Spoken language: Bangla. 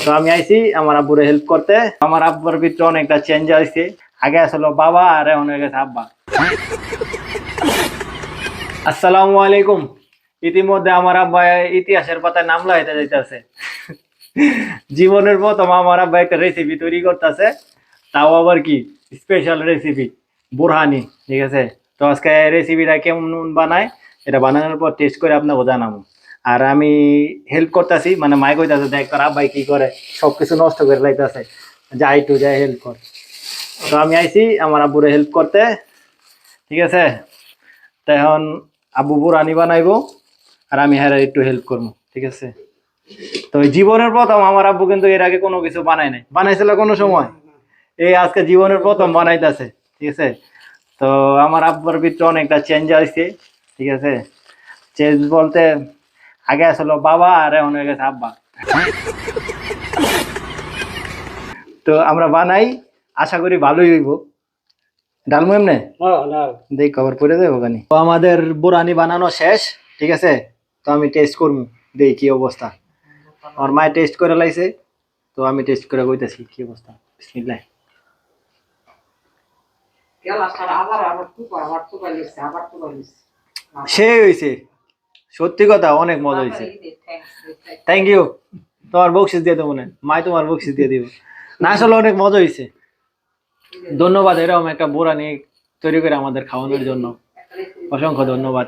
তো আমি আইছি আমার আব্বুরে হেল্প করতে। আমার আব্বুর ভিতরে অনেকটা চেঞ্জ হয়েছে। আগে আসলে বাবা আর এখন হয়ে গেছে আব্বা। আসসালামু আলাইকুম। ইতিমধ্যে আমার আব্বা ইতিহাসের পাতায় নাম লাগাইতে যাইতেছে। জীবনের প্রথম আমার আব্বা একটা রেসিপি তৈরি করতেছে, তাও আবার কি স্পেশাল রেসিপি, বোরহানি। ঠিক আছে, তো আজকে রেসিপিটা কেমন বানায় এটা বানানোর পর টেস্ট করে আপনাকে জানাবো। আর আমি হেল্প করতেছি, মানে মাই কইতাছে দেখ তোর আব্বাই কি করে, সবকিছু নষ্ট করে লাইতেছে, যাই একটু যাই হেল্প কর। তো আমি আইছি আমার আব্বুরে হেল্প করতে। ঠিক আছে, তো এখন আব্বু বোরহানি বানাইবো আর আমি হ্যাঁ একটু হেল্প করবো। ঠিক আছে, তো এই জীবনের প্রথম আমার আব্বু কিন্তু এর আগে কোনো কিছু বানায় নাই, বানাইছিল কোনো সময়, এই আজকে জীবনের প্রথম বানাইতেছে। ঠিক আছে, তো আমার আব্বুর ভিতরে অনেকটা চেঞ্জ হয়েছে। ঠিক আছে, চেঞ্জ বলতে আগে আসলে বাবা আর এখন হয়ে গেছে আব্বা। তো আমরা বানাই, আশা করি ভালোই হইব। ডালমু এমনে দেখ খবর পড়ে যাবো ওখানে। তো আমাদের বোরানি বানানো শেষ। ঠিক আছে, তো আমি টেস্ট করবো, দেখি কি অবস্থা। আমার মায়ে টেস্ট করে লাইছে, তো আমি টেস্ট করে কইতাছি কি অবস্থা। বিসমিল্লাহ। সে হয়েছে, সত্যি কথা অনেক মজা হয়েছে। থ্যাংক ইউ, তোমার বকশিস দিয়ে দেবো না, মাই তোমার বকশিস দিয়ে দিব। না আসলে অনেক মজা হয়েছে, ধন্যবাদ এরকম একটা বোরানি তৈরি করে আমাদের খাওয়ানোর জন্য, অসংখ্য ধন্যবাদ।